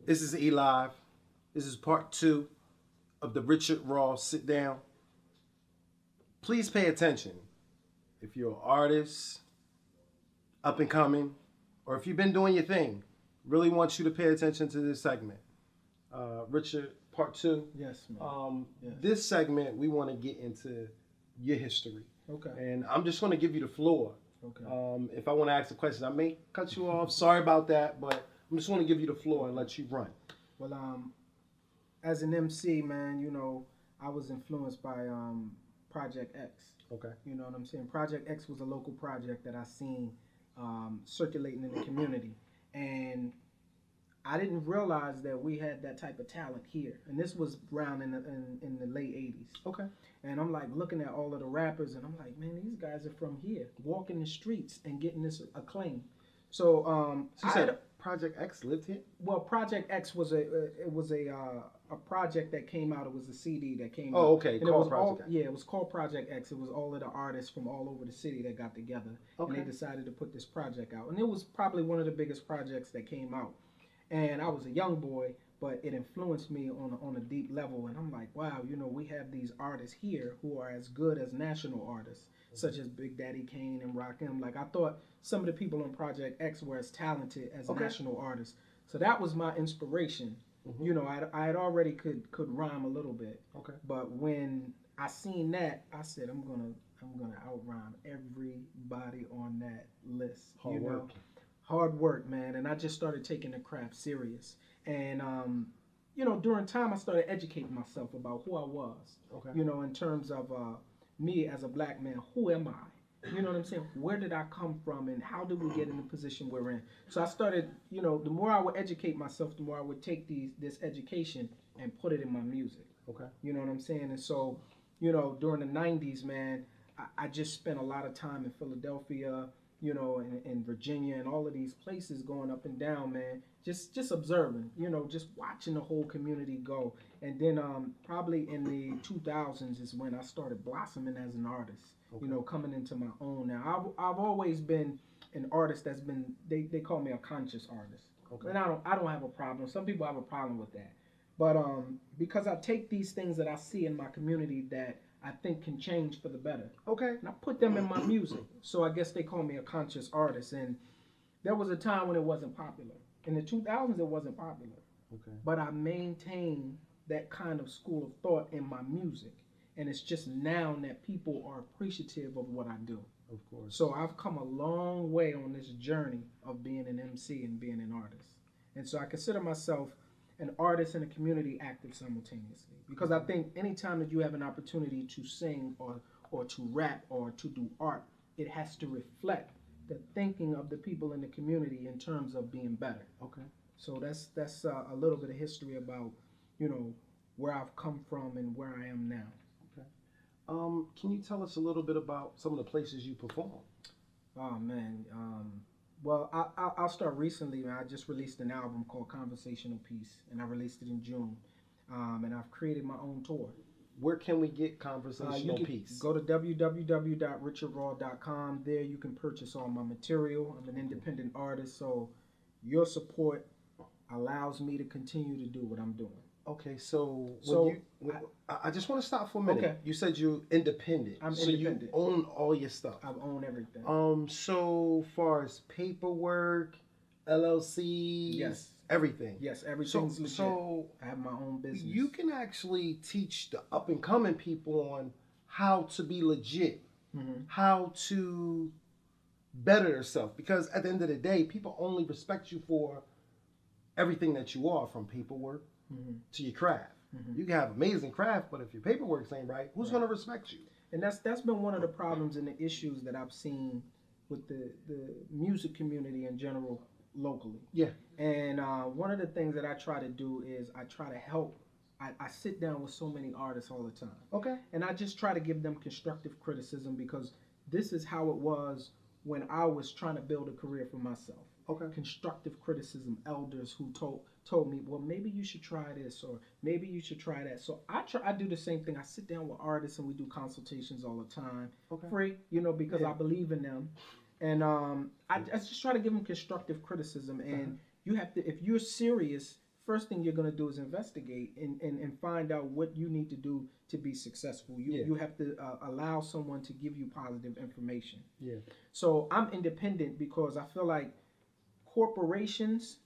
This is E-Live. This is part 2 of the Richard Ross sit down. Please pay attention. If you're an artist, up and coming, or if you've been doing your thing, really want you to pay attention to this segment. Richard, part 2. Yes, man. Yes. This segment, we want to get into your history. Okay. And I'm just going to give you the floor. Okay. If I want to ask a question, I may cut you off. Sorry about that, but I'm just going to give you the floor and let you run. Well, as an MC, man, you know, I was influenced by Project X. Okay. You know what I'm saying? Project X was a local project that I seen circulating in the community, and I didn't realize that we had that type of talent here. And this was around in the late 80s. Okay. And I'm like looking at all of the rappers, and I'm like, man, these guys are from here, walking the streets and getting this acclaim. So, you said Project X lived here? Well, Project X was a project that came out. It was a CD that came out. Oh, okay. And Called Project X. Yeah, it was called Project X. It was all of the artists from all over the city that got together, and they decided to put this project out. And it was probably one of the biggest projects that came out. And I was a young boy, but it influenced me on a deep level. And I'm like, wow, you know, we have these artists here who are as good as national artists, such as Big Daddy Kane and Rakim. Like, I thought some of the people on Project X were as talented as national artists. So that was my inspiration. You know, I had already could rhyme a little bit. Okay. But when I seen that, I said, I'm gonna outrhyme everybody on that list. Hard work. Hard work, man. And I just started taking the craft serious. And you know, during time I started educating myself about who I was. Okay. You know, in terms of me as a black man, who am I? You know what I'm saying? Where did I come from, and how did we get in the position we're in? So I started, you know, the more I would educate myself, the more I would take this education and put it in my music. Okay. You know what I'm saying? And so, you know, during the 90s, man, I just spent a lot of time in Philadelphia, you know, in Virginia and all of these places, going up and down, man, just observing, you know, just watching the whole community go. And then probably in the 2000s is when I started blossoming as an artist, you know, coming into my own. Now, I've always been an artist that's been, they call me a conscious artist. Okay. And I don't have a problem. Some people have a problem with that. But because I take these things that I see in my community that I think can change for the better. Okay. And I put them in my music. So I guess they call me a conscious artist. And there was a time when it wasn't popular. In the 2000s, it wasn't popular. Okay. But I maintained that kind of school of thought in my music. And it's just now that people are appreciative of what I do. Of course. So I've come a long way on this journey of being an MC and being an artist. And so I consider myself an artist and a community active simultaneously. Because I think anytime that you have an opportunity to sing or to rap or to do art, it has to reflect the thinking of the people in the community in terms of being better. Okay. So that's a little bit of history about, you know, where I've come from and where I am now. Okay. Can you tell us a little bit about some of the places you perform? Oh, man. Well, I'll start recently. I just released an album called Conversational Piece, and I released it in June. And I've created my own tour. Where can we get Conversational Piece? Go to www.richardraw.com. There you can purchase all my material. I'm an independent artist, so your support allows me to continue to do what I'm doing. Okay, so I just want to stop for a minute. Okay. You said you're independent. I'm so independent. You own all your stuff. I own everything. So far as paperwork, LLC, yes, everything. Yes, everything's legit. So I have my own business. You can actually teach the up and coming people on how to be legit, how to better yourself. Because at the end of the day, people only respect you for everything that you are, from paperwork to your craft. You can have amazing craft, but if your paperwork's ain't right, who's going to respect you? And that's been one of the problems and the issues that I've seen with the music community in general locally. Yeah. And one of the things that I try to do is I try to help. I sit down with so many artists all the time. Okay. And I just try to give them constructive criticism, because this is how it was when I was trying to build a career for myself. Okay. Constructive criticism, elders who told me, well, maybe you should try this, or maybe you should try that. So I do the same thing. I sit down with artists and we do consultations all the time, free, you know, because I believe in them. And I just try to give them constructive criticism. And you have to, if you're serious, first thing you're going to do is investigate and find out what you need to do to be successful. You have to allow someone to give you positive information. Yeah. So I'm independent because I feel like corporations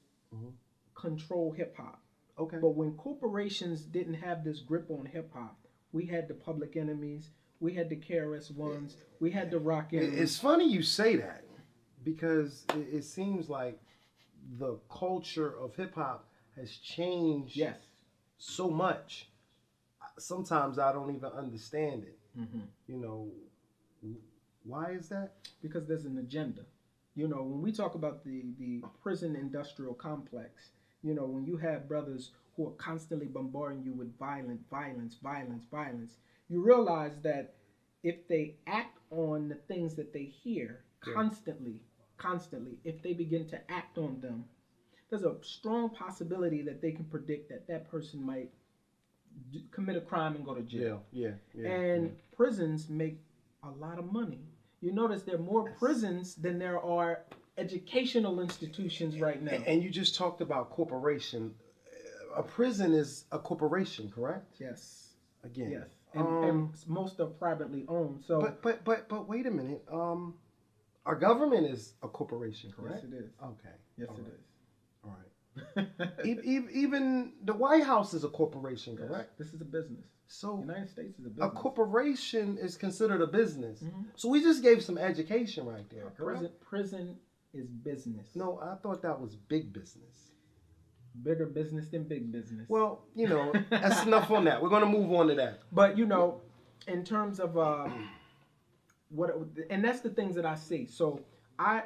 control hip hop. Okay. But when corporations didn't have this grip on hip hop, we had the Public Enemies, we had the KRS-Ones, we had the Rock Enemies. It's funny you say that because it seems like the culture of hip hop has changed so much. Sometimes I don't even understand it. You know, why is that? Because there's an agenda. You know, when we talk about the prison industrial complex, you know, when you have brothers who are constantly bombarding you with violence, you realize that if they act on the things that they hear constantly, if they begin to act on them, there's a strong possibility that they can predict that that person might commit a crime and go to jail. And prisons make a lot of money. You notice there are more prisons than there are educational institutions right now. And you just talked about corporation. A prison is a corporation, correct? Yes. Again. Yes. And most are privately owned. So but wait a minute. Our government is a corporation, correct? Yes, it is. Okay. Yes, it is. All right. Even the White House is a corporation, correct? This is a business. So the United States is a business. A corporation is considered a business. So we just gave some education right there, correct? Prison is business. No, I thought that was big business. Bigger business than big business. Well, you know, that's enough on that. We're going to move on to that. But, you know, in terms of and that's the things that I see. So I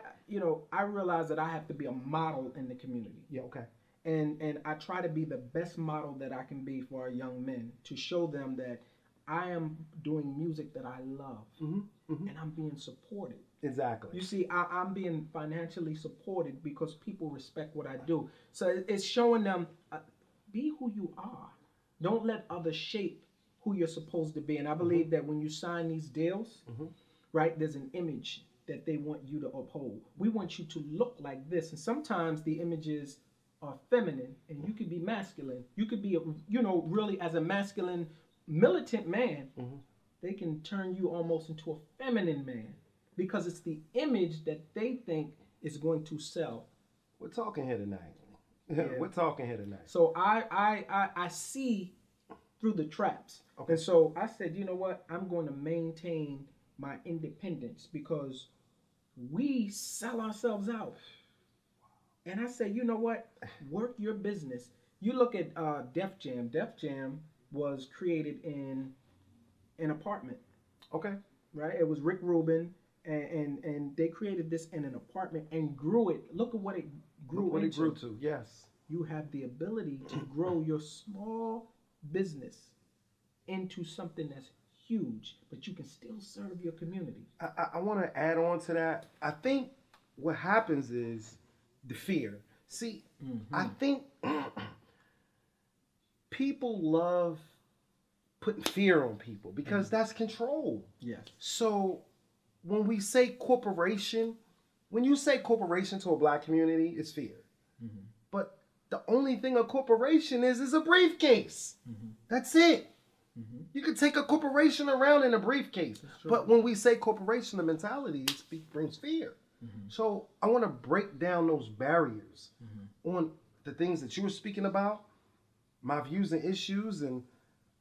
realize that I have to be a model in the community. Yeah, okay. And I try to be the best model that I can be for our young men, to show them that I am doing music that I love and I'm being supported. Exactly. You see, I'm being financially supported because people respect what I do. So it's showing them, be who you are. Don't let others shape who you're supposed to be. And I believe that when you sign these deals, right, there's an image that they want you to uphold. We want you to look like this. And sometimes the images are feminine and you could be masculine. You could be, really as a masculine, militant man, they can turn you almost into a feminine man because it's the image that they think is going to sell. We're talking here tonight. We're talking here tonight. So I see through the traps. Okay. And so I said, you know what? I'm going to maintain my independence because we sell ourselves out. And I say, you know what? Work your business. You look at Def Jam. Def Jam was created in an apartment. Okay. Right? It was Rick Rubin, and they created this in an apartment and grew it. Look at what it grew into. What it grew to, yes. You have the ability to grow your small business into something that's huge, but you can still serve your community. I want to add on to that. I think what happens is the fear. See, I think people love putting fear on people because that's control. Yes. So when we say corporation, when you say corporation to a black community, it's fear. But the only thing a corporation is a briefcase. That's it. You can take a corporation around in a briefcase. But when we say corporation, the mentality brings fear. So I want to break down those barriers on the things that you were speaking about, my views and issues and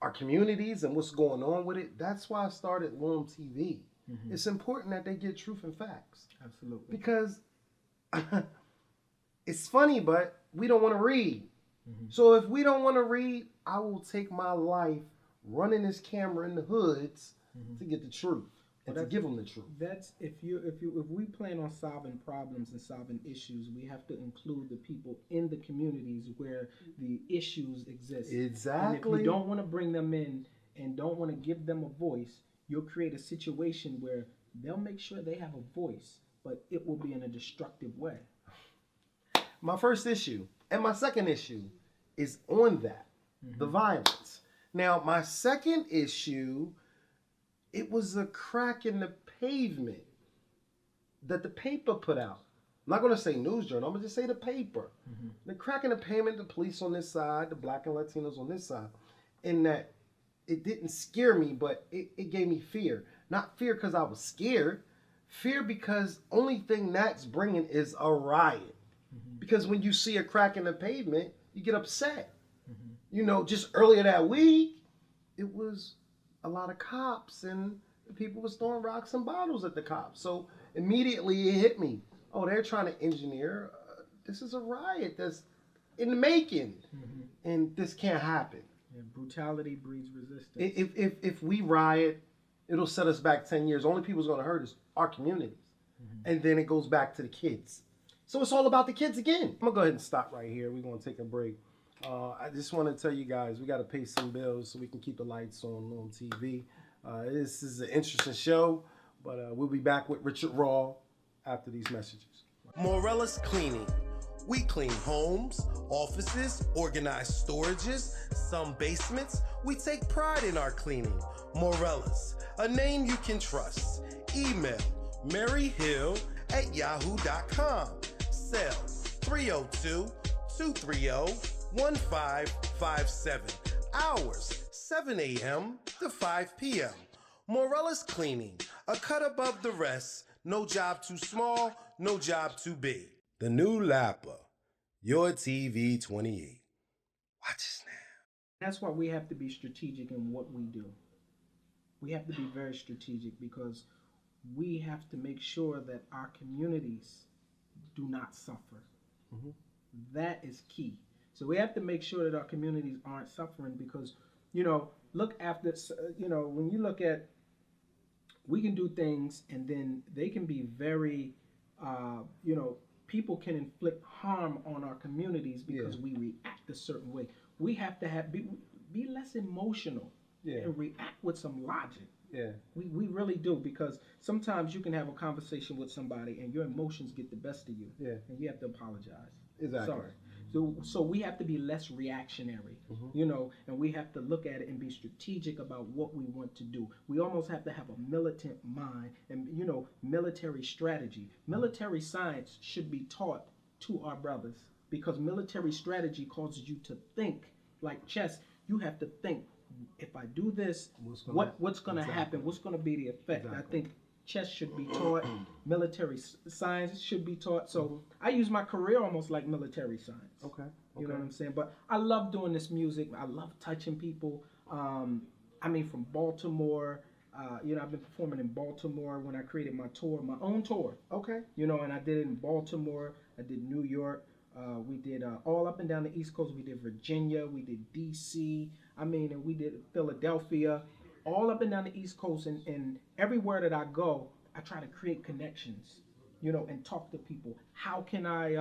our communities and what's going on with it. That's why I started L.W.U.M.T.V. It's important that they get truth and facts. Absolutely. Because it's funny, but we don't want to read. So if we don't want to read, I will take my life running this camera in the hoods to get the truth. And to give them the truth. That's if we plan on solving problems and solving issues, we have to include the people in the communities where the issues exist. Exactly. And if you don't want to bring them in and don't want to give them a voice, you'll create a situation where they'll make sure they have a voice, but it will be in a destructive way. My first issue and my second issue is on that, the violence. Now, my second issue, it was a crack in the pavement that the paper put out. not going to say news journal, I'm going to just say the paper. The cracking the pavement, the police on this side, the black and Latinos on this side. And that it didn't scare me, but it gave me fear. Not fear because I was scared. Fear because only thing that's bringing is a riot. Because when you see a crack in the pavement, you get upset. You know, just earlier that week, it was a lot of cops and people was throwing rocks and bottles at the cops. So immediately it hit me. Oh, they're trying to engineer. This is a riot that's in the making. And this can't happen. Yeah, brutality breeds resistance. If we riot, it'll set us back 10 years. The only people who's going to hurt is our communities. And then it goes back to the kids. So it's all about the kids again. I'm going to go ahead and stop right here. We're going to take a break. I just want to tell you guys, we got to pay some bills so we can keep the lights on L.W.U.M.T.V. This is an interesting show, but we'll be back with Richard Raw after these messages. Mirles Cleaning. We clean homes, offices, organize storages, some basements. We take pride in our cleaning. Mirles, a name you can trust. Email maryhill@yahoo.com. Cell 302-230-1557. Hours 7 a.m. to 5 p.m. Mirles Cleaning, a cut above the rest. No job too small, no job too big. The new LAPA, your TV 28. Watch us now. That's why we have to be strategic in what we do. We have to be very strategic because we have to make sure that our communities do not suffer. That is key. So we have to make sure that our communities aren't suffering because, you know, look after, you know, when you look at, we can do things and then they can be very, you know, people can inflict harm on our communities because we react a certain way. We have to be less emotional and react with some logic. We really do, because sometimes you can have a conversation with somebody and your emotions get the best of you, and you have to apologize. Exactly. Sorry. So we have to be less reactionary, you know, and we have to look at it and be strategic about what we want to do. We almost have to have a militant mind and, you know, military strategy. Military science should be taught to our brothers because military strategy causes you to think like chess. You have to think, if I do this, what's going to happen? What's going to be the effect? I think chess should be taught. Military science should be taught. So I use my career almost like military science. You know what I'm saying? But I love doing this music. I love touching people. I mean, from Baltimore. You know, I've been performing in Baltimore when I created my tour, my own tour. You know, and I did it in Baltimore. I did New York. We did all up and down the East Coast. We did Virginia. We did D.C. I mean, and we did Philadelphia. All up and down the East Coast. And everywhere that I go, I try to create connections, you know, and talk to people. How can I,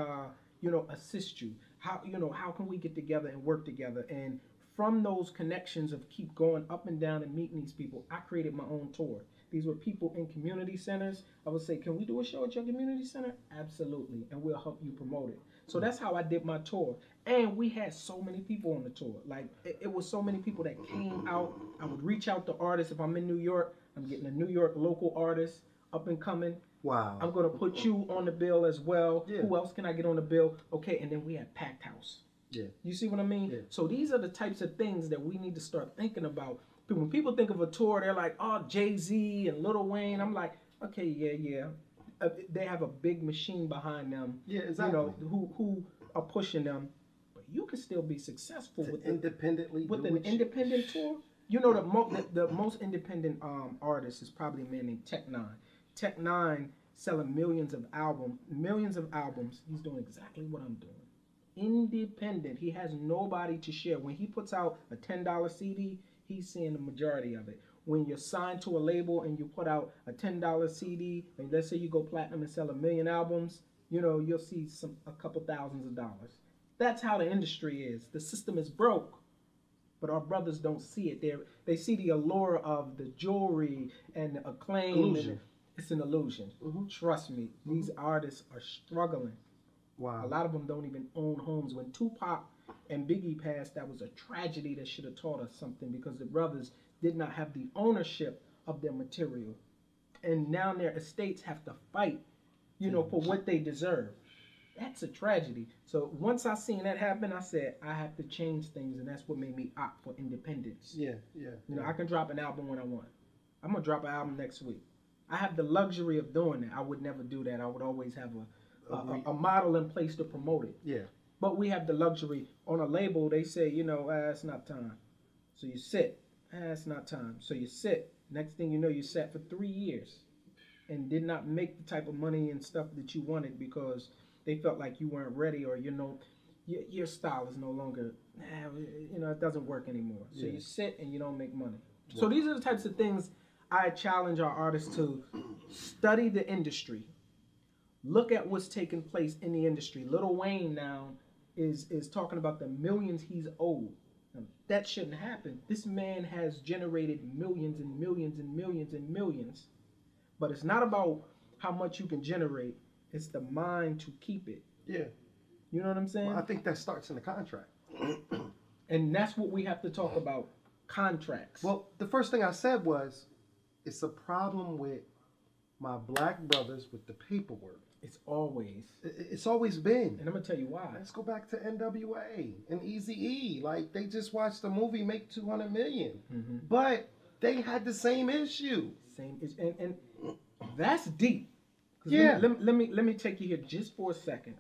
you know, assist you? How, you know, how can we get together and work together? And from those connections of keep going up and down and meeting these people, I created my own tour. These were people in community centers. I would say, can we do a show at your community center? Absolutely, and we'll help you promote it. So that's how I did my tour. And we had so many people on the tour. Like, it was so many people that came out. I would reach out to artists. If I'm in New York, I'm getting a New York local artist, up and coming. Wow. I'm going to put you on the bill as well. Who else can I get on the bill? Okay, and then we had packed house. You see what I mean? So these are the types of things that we need to start thinking about. When people think of a tour, they're like, oh, Jay-Z and Lil Wayne. I'm like, okay, yeah. They have a big machine behind them. Exactly. You know, who are pushing them. But you can still be successful with an independent tour. You know, the most independent artist is probably a man named Tech Nine. Tech Nine selling millions of albums. He's doing exactly what I'm doing. Independent. He has nobody to share. When he puts out a $10 CD, he's seeing the majority of it. When you're signed to a label and you put out a $10 CD, and let's say you go platinum and sell 1 million albums, you know, you'll see a couple thousands of dollars. That's how the industry is. The system is broke. But our brothers don't see it. They see the allure of the jewelry and the acclaim. And it's an illusion. Trust me, these artists are struggling. Wow. A lot of them don't even own homes. When Tupac and Biggie passed, that was a tragedy that should have taught us something, because the brothers did not have the ownership of their material. And now their estates have to fight you know, for what they deserve. That's a tragedy. So once I seen that happen, I said I have to change things, and that's what made me opt for independence. Yeah. You know, I can drop an album when I want. I'm gonna drop an album next week. I have the luxury of doing that. I would never do that. I would always have a model in place to promote it. Yeah. But we have the luxury. On a label, they say, you know, it's not time. So you sit. It's not time. So you sit. Next thing you know, you sat for 3 years and did not make the type of money and stuff that you wanted because they felt like you weren't ready, or, you know, your style is no longer, you know, it doesn't work anymore. So you sit and you don't make money. So these are the types of things I challenge our artists to study the industry. Look at what's taking place in the industry. L.W.N. now is talking about the millions he's owed. Now, that shouldn't happen. This man has generated millions and millions and millions and millions. But it's not about how much you can generate. It's the mind to keep it. Yeah. You know what I'm saying? Well, I think that starts in the contract. And that's what we have to talk about. Contracts. Well, the first thing I said was, it's a problem with my black brothers with the paperwork. It's always. It's always been. And I'm going to tell you why. Let's go back to NWA and Eazy-E. Like, they just watched the movie make $200 million. Mm-hmm. But they had the same issue. Same issue. And that's deep. Yeah. Let me take you here just for a second.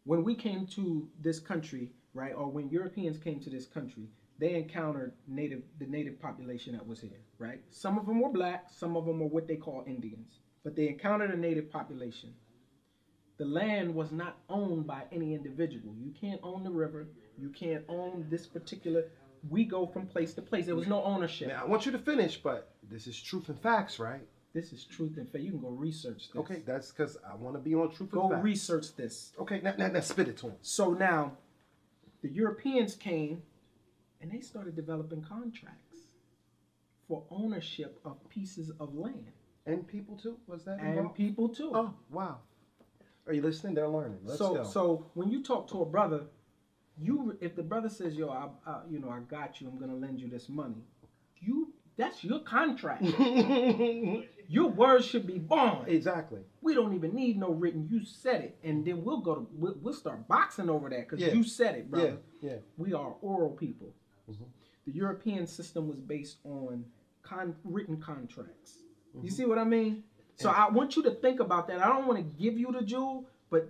When we came to this country, right, or when Europeans came to this country, they encountered the native population that was here, right? Some of them were black, some of them were what they call Indians, but they encountered a native population. The land was not owned by any individual. You can't own the river. You can't own this particular. We go from place to place. There was no ownership. Now, I want you to finish, but this is truth and facts, right? This is truth and fact. You can go research this. Okay, that's because I want to be on truth and Go facts. research this. Okay, now spit it to him. So now, the Europeans came, and they started developing contracts for ownership of pieces of land. And people too? Was that And involved? people too. Oh, wow. Are you listening? They're learning. Let's go. So when you talk to a brother, if the brother says, "Yo, I got you. I'm gonna lend you this money," that's your contract. Your words should be bond. Exactly. We don't even need no written. You said it, and then we'll start boxing over that because you said it, brother. Yeah. We are oral people. Mm-hmm. The European system was based on written contracts. Mm-hmm. You see what I mean? So I want you to think about that. I don't want to give you the jewel, but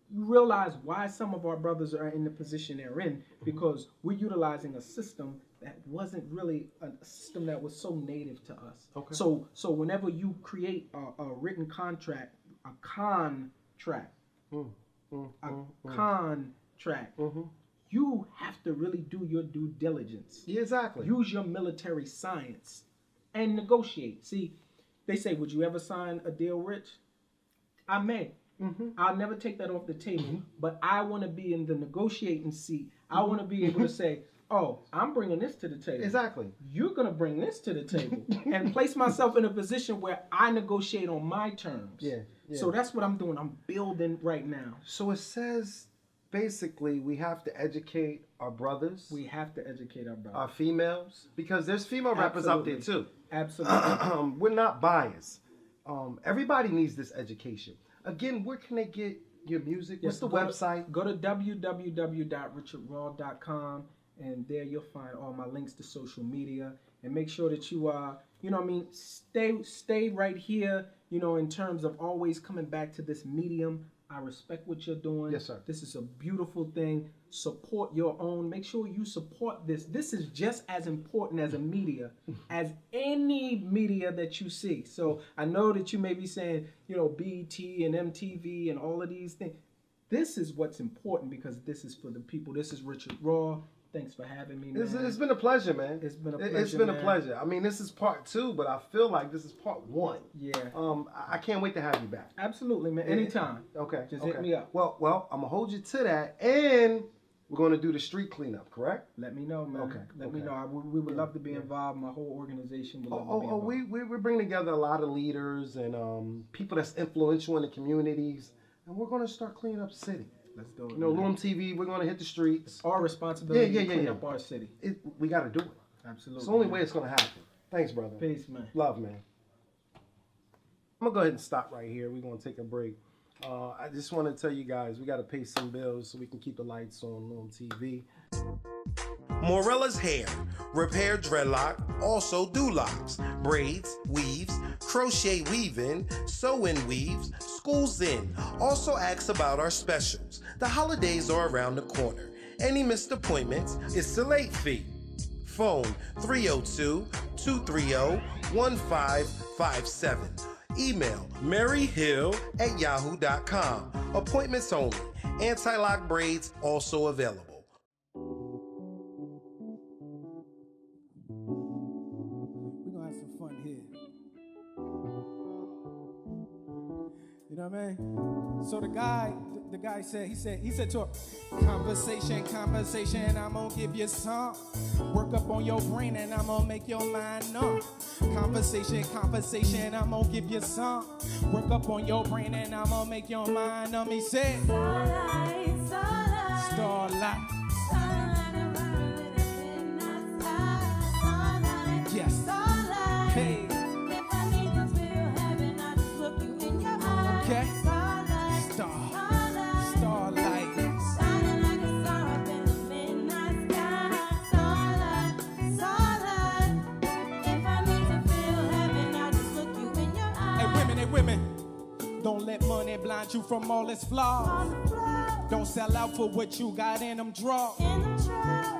you realize why some of our brothers are in the position they're in, because we're utilizing a system that wasn't really a system that was so native to us. Okay. So whenever you create a written contract, a contract, you have to really do your due diligence. Yeah, exactly. Use your military science and negotiate. See, they say, would you ever sign a deal, Rich? I may. Mm-hmm. I'll never take that off the table, but I want to be in the negotiating seat. I want to be able to say, oh, I'm bringing this to the table. Exactly. You're going to bring this to the table and place myself in a position where I negotiate on my terms. Yeah. So that's what I'm doing. I'm building right now. So it says, basically, we have to educate our brothers. We have to educate our brothers. Our females. Because there's female rappers out there, too. Absolutely. We're not biased. Everybody needs this education. Again, where can they get your music? What's the website? Go to www.richardraw.com, and there you'll find all my links to social media. And make sure that you stay right here, in terms of always coming back to this medium. I respect what you're doing. Yes, sir. This is a beautiful thing. Support your own. Make sure you support this. This is just as important as a media, as any media that you see. So I know that you may be saying, BET and MTV and all of these things. This is what's important because this is for the people. This is Richard Raw. Thanks for having me, man. It's been a pleasure, man. It's been a pleasure. It's been a pleasure. I mean, this is part 2, but I feel like this is part 1. Yeah. I can't wait to have you back. Absolutely, man. Anytime. Okay. Just hit me up. Well, I'm gonna hold you to that, and we're gonna do the street cleanup, correct? Let me know, man. Okay. Let me know. We would love to be involved. My whole organization would love to be involved. We bring together a lot of leaders and people that's influential in the communities, and we're gonna start cleaning up the city. Let's do it. L.W.U.M.T.V, we're going to hit the streets. It's our responsibility to clean up our city. We got to do it. Absolutely. It's the only way it's going to happen. Thanks, brother. Peace, man. Love, man. I'm gonna go ahead and stop right here. We're gonna take a break. I just want to tell you guys we got to pay some bills so we can keep the lights on L.W.U.M.T.V. Mirles Hair, repair dreadlock, also do locks, braids, weaves, crochet weaving, sew-in weaves, schools in. Also ask about our specials. The holidays are around the corner. Any missed appointments, it's the late fee. Phone 302-230-1557. Email maryhill@yahoo.com. Appointments only. Anti-lock braids also available. We're gonna have some fun here. You know what I mean? So the guy said, he said to her, conversation, I'm gonna give you some. Work up on your brain and I'm gonna make your mind numb. Conversation, I'm gonna give you some. Work up on your brain and I'm gonna make your mind numb. He said, starlight. Yes. Hey. Okay. Starlight. Shining like a star up in the midnight sky. Starlight. If I need to feel heaven, I just look you in your eyes. Hey women, don't let money blind you from all its flaws. Don't sell out for what you got in them drawers.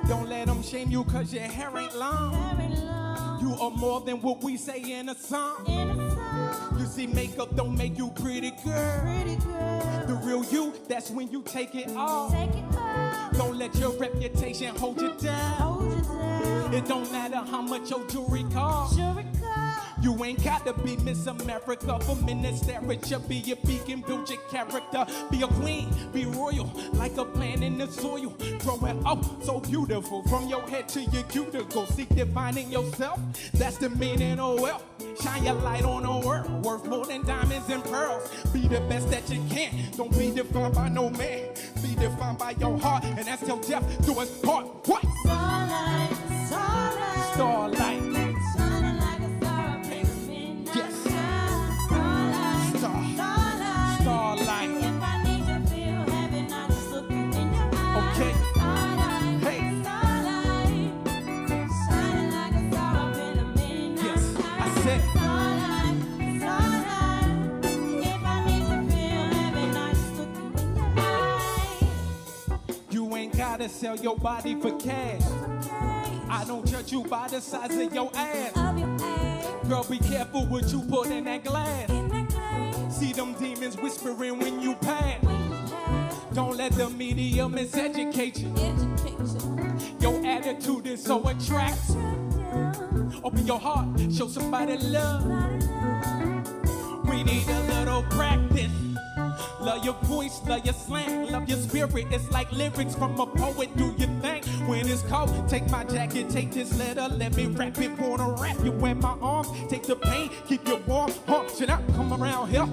Don't let them shame you cause your hair ain't long. You are more than what we say in a song. You see, makeup don't make you pretty girl. The real you, that's when you take it off. Don't let your reputation hold you down. It don't matter how much your jewelry costs. You ain't gotta be Miss America for minutes there. Be a beacon, build your character. Be a queen, be royal, like a plant in the soil. Growing up so beautiful, from your head to your cuticles. Seek defining yourself, that's the meaning of wealth. Shine your light on the world, worth more than diamonds and pearls. Be the best that you can, don't be defined by no man. Be defined by your heart, and that's till death do us part. What? Starlight. Starlight. Starlight. If I need to feel heaven, I just look you in your eyes. Okay. Starlight. Hey. Starlight. Shining like a star up in the midnight Yes, sky. I said. Starlight. If I need to feel heaven, I just look you in your eyes. You ain't gotta sell your body for cash. I don't judge you by the size of your ass. Girl, be careful what you put in that glass. See them demons whispering when you pass. Don't let the media miseducate you. Your attitude is so attractive. Open your heart, show somebody love. We need a little practice. Love your voice, love your slang, love your spirit. It's like lyrics from a poet. Do you think when it's cold? Take my jacket, take this letter, let me wrap it. Wanna wrap you in my arms. Take the pain, keep you warm. Should I come around here?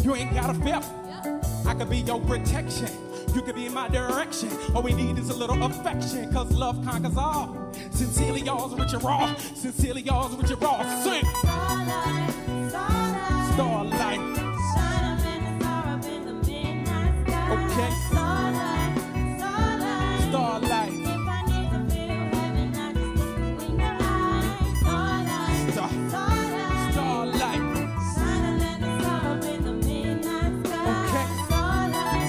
You ain't gotta fear. I could be your protection. You could be in my direction. All we need is a little affection, cause love conquers all. Sincerely yours with your raw. Sincerely yours with your raw. Sing. Starlight. Starlight. Okay. Starlight. Starlight. If I need to feel heaven, I just look you in your eyes. Starlight. Starlight. Shining like a star up in the midnight sky. Okay. Starlight.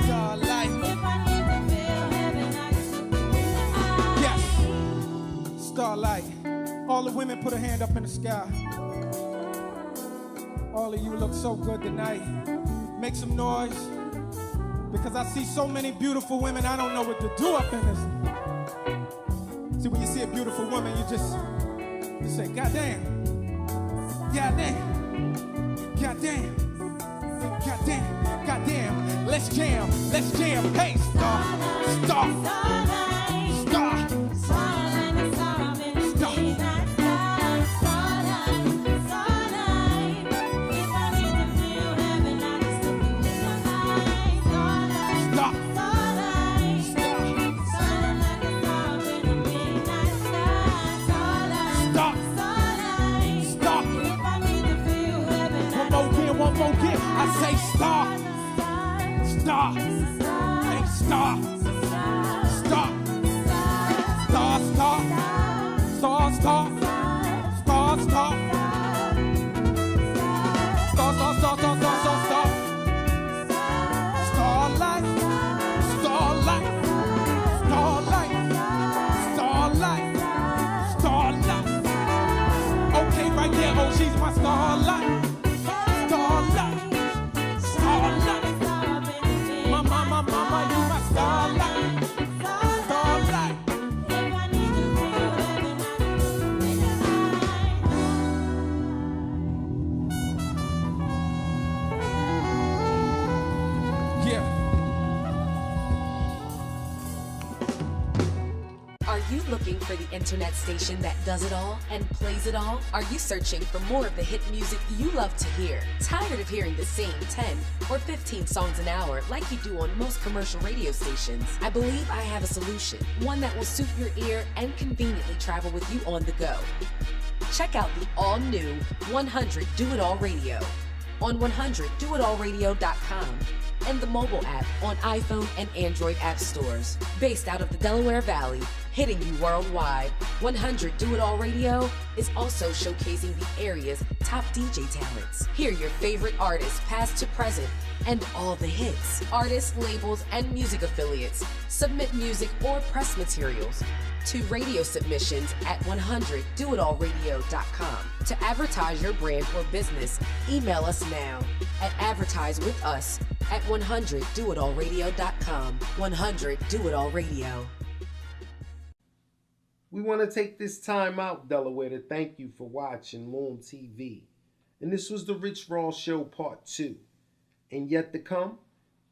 Starlight. If I need to feel heaven, I just look you in your eyes. Yes. Starlight. All the women put a hand up in the sky. All of you look so good tonight. Make some noise, because I see so many beautiful women, I don't know what to do up in this. See, when you see a beautiful woman, you say, God damn, God damn, God damn, God damn, God damn, let's jam, hey, star, star, star, Star. Star. Star, star. Star, star. Star, star. Star, star, star, star, star, star, star. Starlight. Starlight. Starlight. Starlight. Starlight. Okay, right there, oh, she's my starlight. Starlight. Starlight. Mama, you my starlight. Starlight. Yeah. Are you looking for the internet station that does it all and plays it all? Are you searching for more of the hit music you love to hear? Tired of hearing the same 10 or 15 songs an hour like you do on most commercial radio stations? I believe I have a solution, one that will suit your ear and conveniently travel with you on the go. Check out the all-new 100 Do It All Radio on 100doitallradio.com and the mobile app on iPhone and Android app stores. Based out of the Delaware Valley, hitting you worldwide, 100 Do It All Radio is also showcasing the area's top DJ talents. Hear your favorite artists, past to present, and all the hits. Artists, labels, and music affiliates submit music or press materials to radio submissions at 100doitallradio.com. To advertise your brand or business, email us now at advertisewithus@100doitallradio.com. 100 Do It All Radio. We want to take this time out, Delaware, to thank you for watching L.W.U.M.T.V. And this was the Rich Raw Show Part 2. And yet to come,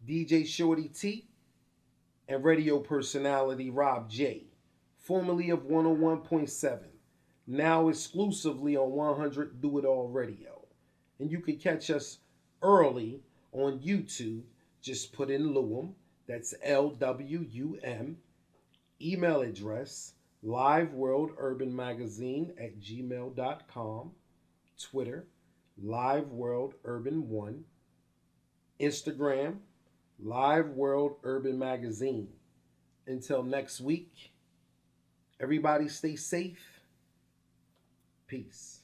DJ Shorty T and radio personality Rob J, formerly of 101.7, now exclusively on 100 Do It All Radio. And you can catch us early on YouTube. Just put in L.W.U.M., that's L.W.U.M. Email address, liveworldurbanmagazine@gmail.com. Twitter, liveworldurban1. Instagram, Live World Urban Magazine. Until next week, everybody stay safe. Peace.